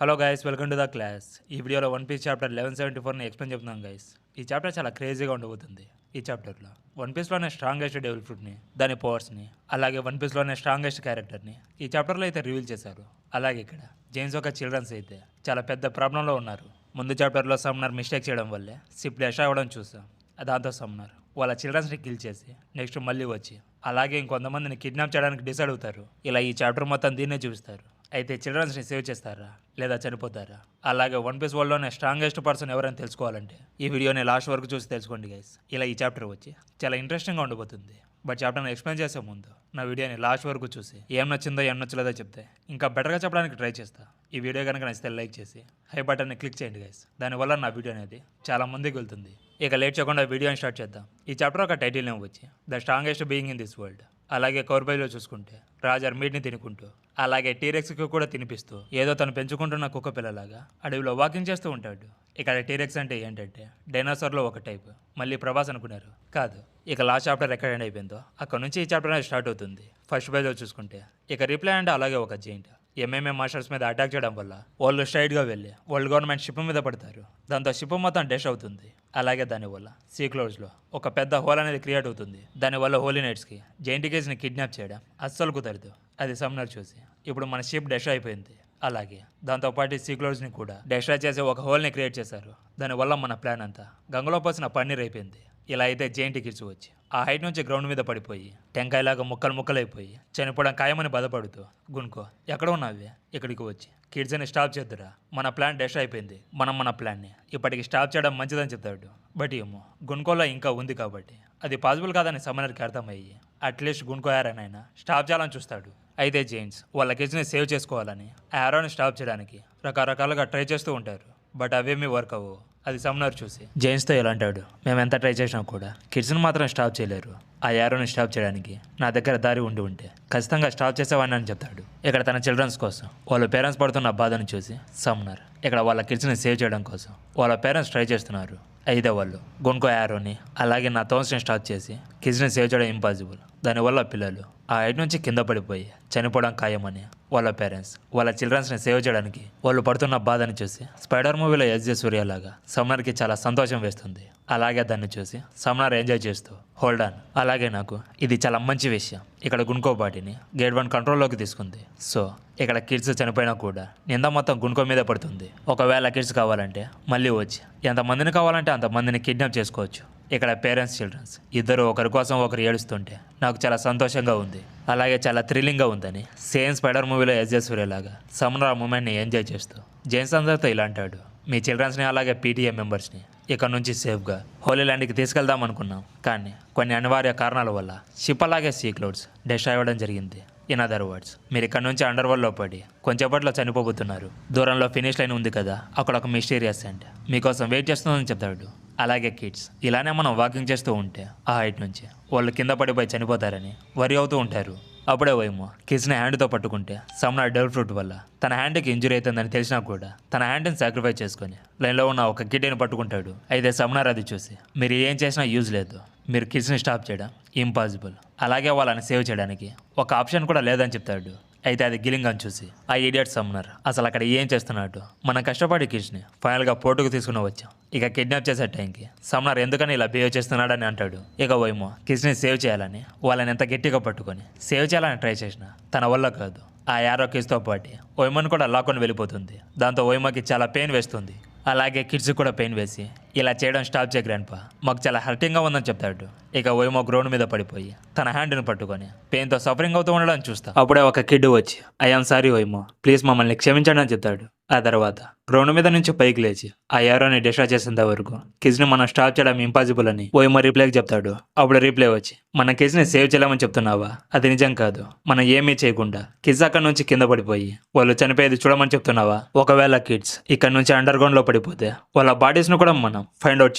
Hello guys, welcome to the class. ఈ వీడియోలో one piece chapter 1174ని explain చెప్తున్నాం guys. ఈ చాప్టర్ చాలా క్రేజీగా ఉండబోతుంది. ఈ చాప్టర్లో వన్ పీస్లోనే స్ట్రాంగెస్ట్ డెవిల్ ఫ్రూట్ని, దాని పవర్స్ని, అలాగే వన్ పీస్లోనే స్ట్రాంగెస్ట్ క్యారెక్టర్ని ఈ చాప్టర్లో అయితే రివీల్ చేశారు. అలాగే ఇక్కడ జేమ్స్ ఒక చిల్డ్రన్స్ అయితే చాలా పెద్ద ప్రాబ్లంలో ఉన్నారు. ముందు చాప్టర్లో సమ్నర్ మిస్టేక్ చేయడం వల్లే షిప్ డెష్ అవ్వడం చూసాం. దాంతో సమ్నర్ వాళ్ళ చిల్డ్రన్స్ని కిల్ చేసి నెక్స్ట్ మళ్ళీ వచ్చి అలాగే ఇంకొంతమందిని కిడ్నాప్ చేయడానికి డిసైడ్ అవుతారు. ఇలా ఈ చాప్టర్ మొత్తం దీన్నే చూపిస్తారు. అయితే చిల్డ్రన్స్ని సేవ్ చేస్తారా లేదా చనిపోతారా? అలాగే వన్ పీస్ వరల్డ్లోనే స్ట్రాంగెస్ట్ పర్సన్ ఎవరైనా తెలుసుకోవాలంటే ఈ వీడియోని లాస్ట్ వరకు చూసి తెలుసుకోండి గైస్. ఇలా ఈ చాప్టర్ వచ్చి చాలా ఇంట్రెస్టింగ్గా ఉండబోతుంది. బట్ చాప్టర్ని ఎక్స్ప్లెయిన్ చేసే ముందు నా వీడియోని లాస్ట్ వరకు చూసి ఏం నచ్చిందో ఏం నచ్చలేదో చెప్తే ఇంకా బెటర్గా చెప్పడానికి ట్రై చేస్తా. ఈ వీడియో కనుక నచ్చితే లైక్ చేసి హై బటన్ని క్లిక్ చేయండి గైస్. దానివల్ల నా వీడియో అనేది చాలా మందికి వెళ్తుంది. ఇక లేట్ చేయకుండా వీడియోని స్టార్ట్ చేద్దాం. ఈ చాప్టర్ ఒక టైటిల్ నేమ్ వచ్చి the strongest being in this world. అలాగే కౌర్బైలో చూసుకుంటే రాజర్ మీట్ని తినుకుంటూ అలాగే టీరెక్స్కి కూడా తినిపిస్తూ ఏదో తను పెంచుకుంటున్న కుక్క పిల్లలాగా అడవిలో వాకింగ్ చేస్తూ ఉంటాడు. ఇక్కడ టీరెక్స్ అంటే ఏంటంటే డైనోసార్లో ఒక టైప్. మళ్ళీ ప్రభాస్ అనుకున్నారు, కాదు. ఇక లాస్ట్ చాప్టర్ ఎక్కడ ఎండ్ అయిపోయిందో అక్కడ నుంచి ఈ చాప్టర్ అనేది స్టార్ట్ అవుతుంది. ఫస్ట్ పేజ్లో చూసుకుంటే ఇక రిప్లై అంటే అలాగే ఒక జెయింట్ ఎంఎంఏ మాస్టర్స్ మీద అటాక్ చేయడం వల్ల వాళ్ళు స్ట్రైట్గా వెళ్ళి వరల్డ్ గవర్నమెంట్ షిప్ మీద పడతారు. దాంతో షిప్ మొత్తం డెష్ అవుతుంది. అలాగే దానివల్ల సీ క్లౌడ్స్లో ఒక పెద్ద హోల్ అనేది క్రియేట్ అవుతుంది. దానివల్ల హోలీ నైట్స్కి జెయింట్ కేజ్ని కిడ్నాప్ చేయడం అస్సలు కుదరదు. అది సమ్నర్ చూసి ఇప్పుడు మన షిప్ డెష్ అయిపోయింది. అలాగే దాంతోపాటు సీ క్లౌడ్స్ని కూడా డెస్ట్రాయ్ చేసి ఒక హోల్ని క్రియేట్ చేశారు. దానివల్ల మన ప్లాన్ అంతా గంగలో పోసిన పన్నీర్ అయిపోయింది. ఇలా అయితే జెయింట్ కిడ్స్ వచ్చి ఆ హైట్ నుంచి గ్రౌండ్ మీద పడిపోయి టెంకాయలాగా ముక్కలైపోయి చనిపోవడం ఖాయమని బాధపడుతూ గున్కో ఎక్కడ ఉన్నావే ఇక్కడికి వచ్చి కిడ్స్ అని స్టాప్ చేద్దురా, మన ప్లాన్ డెష్ అయిపోయింది, మనం మన ప్లాన్ని ఇప్పటికి స్టాప్ చేయడం మంచిదని చెప్తాడు. బట్ ఏమో గున్కోలో ఇంకా ఉంది కాబట్టి అది పాసిబుల్ కాదని సమనర్కి అర్థమయ్యి అట్లీస్ట్ గున్కో యారోనైనా స్టాప్ చేయాలని చూస్తాడు. అయితే జెయింట్స్ వాళ్ళ కిడ్స్ని సేవ్ చేసుకోవాలని యారోని స్టాప్ చేయడానికి రకరకాలుగా ట్రై చేస్తూ ఉంటారు. బట్ అవేమీ వర్క్ అవ్వవు. అది సమ్నర్ చూసి జెయింట్స్తో ఎలా అంటాడు, మేము ఎంత ట్రై చేసినా కూడా కిడ్స్ని మాత్రం స్టాప్ చేయలేరు. ఆ యారోని స్టాప్ చేయడానికి నా దగ్గర దారి ఉంటే ఖచ్చితంగా స్టాప్ చేసేవాడిని అని చెప్తాడు. ఇక్కడ తన చిల్డ్రన్స్ కోసం వాళ్ళ పేరెంట్స్ పడుతున్న బాధను చూసి సమ్నర్ ఇక్కడ వాళ్ళ కిడ్స్ని సేవ్ చేయడం కోసం వాళ్ళ పేరెంట్స్ ట్రై చేస్తున్నారు. అయితే వాళ్ళు గున్కో యారోని అలాగే నా థోన్స్ని స్టాప్ చేసి కిడ్స్ని సేవ్ చేయడం ఇంపాసిబుల్. దానివల్ల పిల్లలు ఆ హైట్ నుంచి కింద పడిపోయి చనిపోవడం ఖాయమని వాళ్ళ పేరెంట్స్ వాళ్ళ చిల్డ్రన్స్ని సేవ్ చేయడానికి వాళ్ళు పడుతున్న బాధని చూసి స్పైడర్ మూవీలో ఎస్జే సూర్యలాగా సమ్నర్కి చాలా సంతోషం వేస్తుంది. అలాగే దాన్ని చూసి సమ్నర్ ఎంజాయ్ చేస్తూ హోల్డ్ ఆన్, అలాగే నాకు ఇది చాలా మంచి విషయం. ఇక్కడ గున్కో బాడీని గేట్ 1 కంట్రోల్లోకి తీసుకుంది. సో ఇక్కడ కిడ్స్ చనిపోయినా కూడా నింద మొత్తం గున్కో మీద పడుతుంది. ఒకవేళ కిడ్స్ కావాలంటే మళ్ళీ వచ్చి ఎంతమందిని కావాలంటే అంతమందిని కిడ్నాప్ చేసుకోవచ్చు. ఇక్కడ పేరెంట్స్ చిల్డ్రన్స్ ఇద్దరు ఒకరి కోసం ఒకరు ఏడుస్తుంటే నాకు చాలా సంతోషంగా ఉంది. అలాగే చాలా థ్రిల్లింగ్గా ఉందని సేమ్ స్పైడర్ మూవీలో ఎస్జే సూర్యలాగా సమ్నర్ ఆ మూమెంట్ని ఎంజాయ్ చేస్తూ జేమ్స్ అందరితో ఇలా అంటాడు, మీ చిల్డ్రన్స్ని అలాగే పీటీఏ మెంబర్స్ని ఇక్కడ నుంచి సేఫ్గా హోలీ ల్యాండ్కి తీసుకెళ్దాం అనుకున్నాం, కానీ కొన్ని అనివార్య కారణాల వల్ల షిప్ అలాగే సీ క్లౌడ్స్ డెష్ అవ్వడం జరిగింది. ఇన్ అదర్ వర్డ్స్ మీరు ఇక్కడ నుంచి అండర్ వరల్డ్లో పడి కొంచెంపట్లో చనిపోబోతున్నారు. దూరంలో ఫినిష్ లైన్ ఉంది కదా, అక్కడ ఒక మిస్టీరియస్ అండ్ మీకోసం వెయిట్ చేస్తుందని చెప్తాడు. అలాగే కిడ్స్ ఇలానే మనం వాకింగ్ చేస్తూ ఉంటే ఆ హైట్ నుంచి వాళ్ళు కింద పడిపోయి చనిపోతారని వరి అవుతూ ఉంటారు. అప్పుడే వైమో కిడ్స్ని హ్యాండ్తో పట్టుకుంటే సమ్నర్ డెవిల్ ఫ్రూట్ వల్ల తన హ్యాండ్కి ఇంజురీ అవుతుందని తెలిసినా కూడా తన హ్యాండ్ని సాక్రిఫైస్ చేసుకొని లైన్లో ఉన్న ఒక కిడ్డీని పట్టుకుంటాడు. అయితే సమ్నర్ అది చూసి మీరు ఏం చేసినా యూజ్ లేదు, మీరు కిడ్స్ని స్టాప్ చేయడం ఇంపాసిబుల్, అలాగే వాళ్ళని సేవ్ చేయడానికి ఒక ఆప్షన్ కూడా లేదని చెప్తాడు. అయితే అది గిలింగ్ అని చూసి ఆ ఇడియట్ సమ్నర్ అసలు అక్కడ ఏం చేస్తున్నాడు, మనం కష్టపడి కిడ్స్ని ఫైనల్గా పోర్టుకు తీసుకుని వచ్చాం, ఇక కిడ్నాప్ చేసే టైంకి సమ్నర్ ఎందుకని ఇలా బిహేవ్ చేస్తున్నాడని అంటాడు. ఇక వైమో కిడ్స్ని సేవ్ చేయాలని వాళ్ళని ఎంత గట్టిగా పట్టుకొని సేవ్ చేయాలని ట్రై చేసినా తన వల్ల కాదు. ఆ యారో కిడ్స్తో పాటు వైమోని కూడా లాక్కొని వెళ్ళిపోతుంది. దాంతో వైమోకి చాలా పెయిన్ వేస్తుంది. అలాగే కిడ్స్ కూడా పెయిన్ వేసి ఇలా చేయడం స్టాప్ చేయ గ్రాండ్పా, మాకు చాలా హర్టింగ్గా ఉందని చెప్తాడు. ఇక వైమో గ్రౌండ్ మీద పడిపోయి తన హ్యాండ్ని పట్టుకొని పెయిన్తో సఫరింగ్ అవుతూ ఉండడం చూస్తా. అప్పుడే ఒక కిడ్ వచ్చి ఐఎమ్ సారీ వైమో, ప్లీజ్ మమ్మల్ని క్షమించండి అని చెప్తాడు. ఆ తర్వాత గ్రౌండ్ మీద నుంచి పైకి లేచి ఆ యారోని డిస్ట్రాయ్ చేసేంత వరకు కిడ్స్ని మనం స్టాప్ చేయడం ఇంపాసిబుల్ అని వైమో రీప్లేకి చెప్తాడు. అప్పుడు రీప్లే వచ్చి మన కిడ్స్ని సేవ్ చేయలేమని చెప్తున్నావా, అది నిజం కాదు, మనం ఏమీ చేయకుండా కిడ్స్ అక్కడ నుంచి కింద పడిపోయి వాళ్ళు చనిపోయేది చూడమని చెప్తున్నావా? ఒకవేళ కిడ్స్ ఇక్కడ నుంచి అండర్ గ్రౌండ్లో పడిపోతే వాళ్ళ బాడీస్ను కూడా మనం ఫైండ్ అవుట్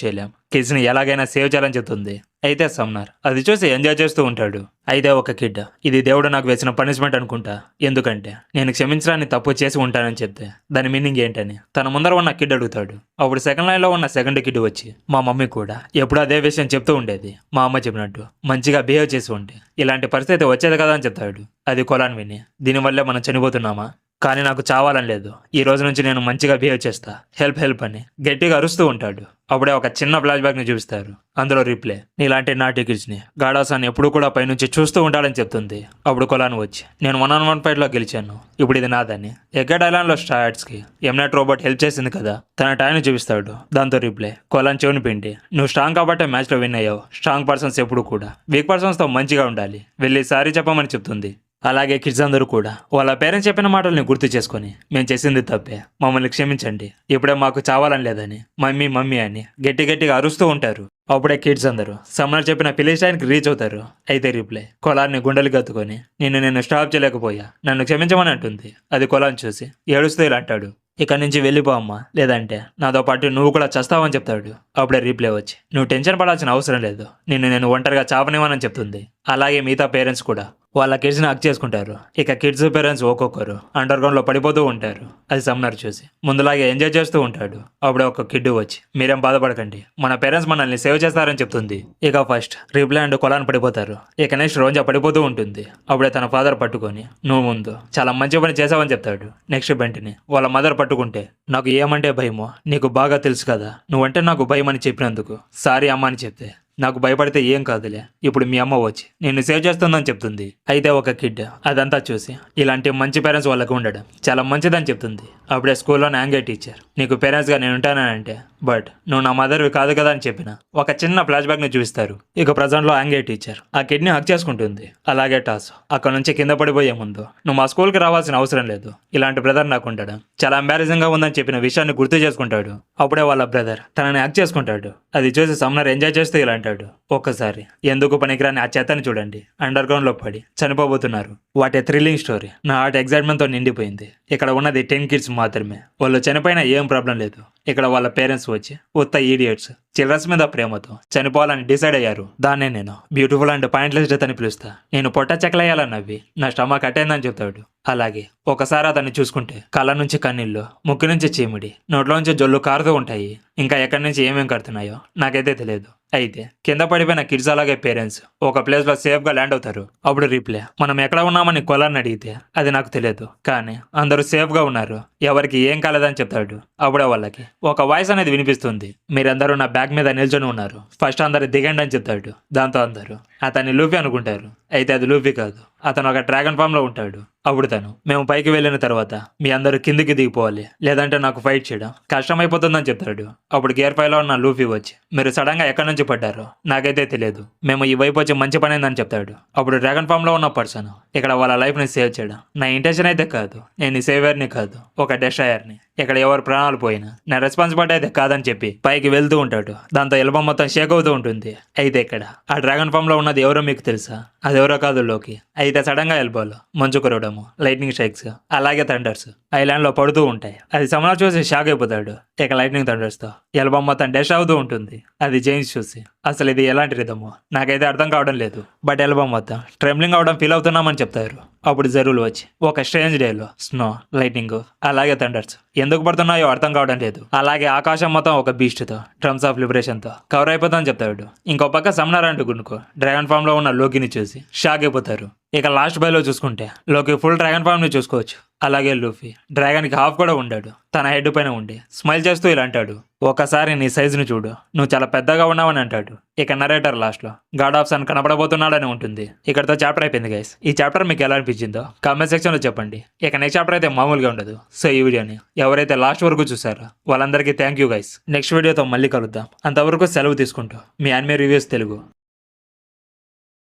చేయలేం, కిడ్స్ని ఎలాగైనా సేవ్ చేయాలని చెప్తుంది. అయితే సమ్నర్ అది చూసి ఎంజాయ్ చేస్తూ ఉంటాడు. అయితే ఒక కిడ్ ఇది దేవుడు నాకు వేసిన పనిష్మెంట్ అనుకుంటా, ఎందుకంటే నేను క్షమించడాన్ని తప్పు చేసి ఉంటానని చెప్తే దాని మీనింగ్ ఏంటని తన ముందర ఉన్న కిడ్ అడుగుతాడు. అప్పుడు సెకండ్ లైన్లో ఉన్న సెకండ్ కిడ్ వచ్చి మా మమ్మీ కూడా ఎప్పుడు అదే విషయం చెప్తూ ఉండేది, మా అమ్మ చెప్పినట్టు మంచిగా బిహేవ్ చేసి ఉంటే ఇలాంటి పరిస్థితి వచ్చేది కదా అని చెప్తాడు. అది కొలాన్ విని దీనివల్లే మనం చనిపోతున్నామా, కానీ నాకు చావాలని లేదు. ఈ రోజు నుంచి నేను మంచిగా బిహేవ్ చేస్తా. హెల్ప్ హెల్ప్ అని గట్టిగా అరుస్తూ ఉంటాడు. అప్పుడే ఒక చిన్న ఫ్లాష్ బ్యాక్ ని చూపిస్తారు. అందులో రీప్లే నీలాంటి నాటి కిడ్స్ ని గాడాసాన్ ఎప్పుడు కూడా పైనుంచి చూస్తూ ఉంటాడని చెప్తుంది. అప్పుడు కొలాన్ వచ్చి నేను 1-on-1 ఫైట్ లో గెలిచాను, ఇప్పుడు ఇది నాదని. ఎగ్గడ్ ఐలాండ్ లో స్టార్ట్స్ కి ఎంనెట్ రోబోట్ హెల్ప్ చేసింది కదా, తన టైం చూపిస్తాడు. దాంతో రీప్లే కొలాన్ చెవిని పిండి నువ్వు స్ట్రాంగ్ కాబట్టే మ్యాచ్ లో విన్ అయ్యావు. స్ట్రాంగ్ పర్సన్స్ ఎప్పుడు కూడా వీక్ పర్సన్స్ తో మంచిగా ఉండాలి, వెళ్ళి సారీ చెప్పమని చెప్తుంది. అలాగే కిడ్స్ అందరూ కూడా వాళ్ళ పేరెంట్స్ చెప్పిన మాటల్ని గుర్తు చేసుకొని మేము చేసింది తప్పే, మమ్మల్ని క్షమించండి, ఇప్పుడే మాకు చావాలని లేదని మమ్మీ మమ్మీ అని గట్టిగా అరుస్తూ ఉంటారు. అప్పుడే కిడ్స్ అందరూ సమ్మర్ చెప్పిన ఫిలిస్టైన్కి రీచ్ అవుతారు. అయితే రిప్లై కొలాన్ని గుండెలు గత్తుకొని నేను స్టాప్ చేయలేకపోయా, నన్ను క్షమించమని అంటుంది. అది కొలాన్ చూసి ఏడుస్తూ ఇలా అంటాడు, ఇక్కడి నుంచి వెళ్ళిపో అమ్మా, లేదంటే నాతో పాటు నువ్వు కూడా చస్తావని చెప్తాడు. అప్పుడే రీప్లే వచ్చి నువ్వు టెన్షన్ పడాల్సిన అవసరం లేదు, నేను ఒంటరిగా చావనివ్వనని చెప్తుంది. అలాగే మిగతా పేరెంట్స్ కూడా వాళ్ళ కిడ్స్ని హక్ చేసుకుంటారు. ఇక కిడ్స్ పేరెంట్స్ ఒక్కొక్కరు అండర్ గ్రౌండ్ లో పడిపోతూ ఉంటారు. అది సమ్నర్ చూసి ముందులాగే ఎంజాయ్ చేస్తూ ఉంటాడు. అప్పుడే ఒక కిడ్ వచ్చి మీరేం బాధపడకండి, మన పేరెంట్స్ మనల్ని సేవ్ చేస్తారని చెప్తుంది. ఇక ఫస్ట్ రిప్లై అండ్ కొలాన్ పడిపోతారు. ఇక నెక్స్ట్ రోజా పడిపోతూ ఉంటుంది. అప్పుడే తన ఫాదర్ పట్టుకొని నువ్వు ముందు చాలా మంచి పని చేసావని చెప్తాడు. నెక్స్ట్ బెంట్ని వాళ్ళ మదర్ పట్టుకుంటే నాకు ఏమంటే భయమో నీకు బాగా తెలుసు కదా, నువ్వంటే నాకు భయం అని చెప్పినందుకు సారీ అమ్మ అని చెప్తే నాకు భయపడితే ఏం కాదులే, ఇప్పుడు మీ అమ్మ వచ్చి నిన్ను సేవ్ చేస్తుందని చెప్తుంది. అయితే ఒక కిడ్ అదంతా చూసి ఇలాంటి మంచి పేరెంట్స్ వాళ్ళకి ఉండడం చాలా మంచిదని చెప్తుంది. అప్పుడే స్కూల్లో యాంగే టీచర్ నీకు పేరెంట్స్గా నేను ఉంటానంటే బట్ నువ్వు నా మదర్వి కాదు కదా అని చెప్పిన ఒక చిన్న ఫ్లాష్ బ్యాక్ ని చూపిస్తారు. ఇక ప్రజెంట్లో యాంగే టీచర్ ఆ కిడ్ని హక్ చేసుకుంటుంది. అలాగే టాస్ అక్కడ నుంచి కింద పడిపోయే ముందు నువ్వు మా స్కూల్కి రావాల్సిన అవసరం లేదు, ఇలాంటి బ్రదర్ నాకు ఉండడం చాలా ఎంబారసింగ్ గా ఉందని చెప్పిన విషయాన్ని గుర్తు చేసుకుంటాడు. అప్పుడే వాళ్ళ బ్రదర్ తనని హక్ చేసుకుంటాడు. అది చూసి సమ్నర్ ఎంజాయ్ చేస్తూ ఇలా అంటాడు, ఒక్కసారి ఎందుకు పనికిరాని ఆ చెత్తని చూడండి, అండర్ గ్రౌండ్ లో పడి చనిపోబోతున్నారు. వాటి థ్రిల్లింగ్ స్టోరీ నా హార్ట్ ఎగ్జైట్మెంట్ తో నిండిపోయింది. ఇక్కడ ఉన్నది 10 కిడ్స్ మాత్రమే, వాళ్ళు చనిపోయినా ఏం ప్రాబ్లం లేదు. ఇక్కడ వాళ్ళ పేరెంట్స్ వచ్చి ఉత్త ఈడియట్స్ చిల్డ్రన్స్ మీద ప్రేమతో చనిపోవాలని డిసైడ్ అయ్యారు. దాన్నే నేను బ్యూటిఫుల్ అండ్ పాయింట్లెస్ డెత్ అని పిలుస్తా. నేను పొట్ట చెక్కలయ్యాలన్నవి నా స్టమక్ అటైందని చెప్తాడు. అలాగే ఒకసారి అతన్ని చూసుకుంటే కళ్ళ నుంచి కన్నీళ్ళు, ముక్కు నుంచి చీమిడి, నోట్లోంచి జొల్లు కారుతూ ఉంటాయి. ఇంకా ఎక్కడి నుంచి ఏమేం కడుతున్నాయో నాకైతే తెలియదు. అయితే కింద పడిపోయిన కిడ్స్ అలాగే పేరెంట్స్ ఒక ప్లేస్ లో సేఫ్ గా ల్యాండ్ అవుతారు. అప్పుడు రీప్లే మనం ఎక్కడ ఉన్నామని కొలాన్ని అడిగితే అది నాకు తెలియదు, కానీ అందరూ సేఫ్ గా ఉన్నారు, ఎవరికి ఏం కాలేదని చెప్తాడు. అప్పుడే వాళ్ళకి ఒక వాయిస్ అనేది వినిపిస్తుంది, మీరందరూ నా బ్యాగ్ మీద నిల్చొని ఉన్నారు, ఫస్ట్ అందరు దిగండి అని చెప్తాడు. దాంతో అందరూ అతన్ని లూఫీ అనుకుంటారు. అయితే అది లూఫీ కాదు, అతను ఒక డ్రాగన్ ఫామ్ లో ఉంటాడు. అప్పుడు తను మేము పైకి వెళ్ళిన తర్వాత మీ అందరూ కిందికి దిగిపోవాలి, లేదంటే నాకు ఫైట్ చేయడం కష్టమైపోతుందని చెప్తాడు. అప్పుడు గేర్ 5 లో ఉన్న లూఫీ వచ్చి మీరు సడన్ గా ఎక్కడి నుంచి పడ్డారో నాకైతే తెలియదు, మేము ఈ వైపు వచ్చి మంచి పని అయిందని చెప్తాడు. అప్పుడు డ్రాగన్ ఫామ్ లో ఉన్న పర్సన్ ఇక్కడ వాళ్ళ లైఫ్ ని సేవ్ చేయడం నా ఇంటెన్షన్ అయితే కాదు, నేను సేవియర్ని కాదు, ఒక డెస్ట్రాయర్ని. ఇక్కడ ఎవరు ప్రాణాలు పోయినా నా రెస్పాన్సిబిలిటీ అయితే కాదని చెప్పి పైకి వెళ్తూ ఉంటాడు. దాంతో ఎల్బమ్ మొత్తం షేక్ అవుతూ ఉంటుంది. అయితే ఇక్కడ ఆ డ్రాగన్ ఫామ్ లో ఉన్నది ఎవరో మీకు తెలుసా? అది ఎవరో కాదు, లోకి. అయితే సడన్ గా ఎల్బోలో మంచు కురవడము, లైట్నింగ్ స్ట్రైక్స్, అలాగే థండర్స్ ఐలాండ్ లో పడుతూ ఉంటాయి. అది సమ్నర్ చూసి షాక్ అయిపోతాడు. ఇక లైట్నింగ్ థండర్స్ తో ఎల్బమ్ మొత్తం డెష్ అవుతూ ఉంటుంది. అది జేమ్స్ చూసి అసలు ఇది ఎలాంటి రిధమో నాకైతే అర్థం కావడం లేదు, బట్ ఎల్బమ్ మొత్తం ట్రెంబ్లింగ్ అవడం ఫీల్ అవుతున్నామని చెప్తారు. అప్పుడు జరువులు వచ్చి ఒక స్ట్రేంజ్ డేలో స్నో, లైటింగ్, అలాగే థండర్స్ ఎందుకు పడుతున్నాయో అర్థం కావడం లేదు. అలాగే ఆకాశం మొత్తం ఒక బీస్ట్ తో డ్రమ్స్ ఆఫ్ లిబరేషన్ తో కవర్ అయిపోతుందని చెప్తాడు. ఇంకో పక్క సమ్నర్ అంటూ గుండుకో డ్రాగన్ ఫామ్ లో ఉన్న లోకిని చూసి షాక్ అయిపోతారు. ఇక లాస్ట్ బైలో చూసుకుంటే లోకి ఫుల్ డ్రాగన్ ఫామ్ ని చూసుకోవచ్చు. అలాగే లూఫీ డ్రాగన్ కి హాఫ్ కూడా ఉండాడు. తన హెడ్ పైన ఉండి స్మైల్ చేస్తూ ఇలా అంటాడు, ఒకసారి నీ సైజును చూడు, నువ్వు చాలా పెద్దగా ఉన్నావని అంటాడు. ఇక నరేటర్ లాస్ట్ లో గాడ్ ఆఫ్ సన్ కనపడబోతున్నాడని ఉంటుంది. ఇక్కడతో చాప్టర్ అయిపోయింది గైస్. ఈ చాప్టర్ మీకు ఎలా అనిపించిందో కామెంట్ సెక్షన్ లో చెప్పండి. ఇక నెక్స్ట్ చాప్టర్ అయితే మామూలుగా ఉండదు. సో ఈ వీడియోని ఎవరైతే లాస్ట్ వరకు చూసారో వాళ్ళందరికీ థ్యాంక్ యూ గైస్. నెక్స్ట్ వీడియోతో మళ్ళీ కలుద్దాం. అంతవరకు సెలవు తీసుకుంటూ మీ యానిమే రివ్యూస్ తెలుగు.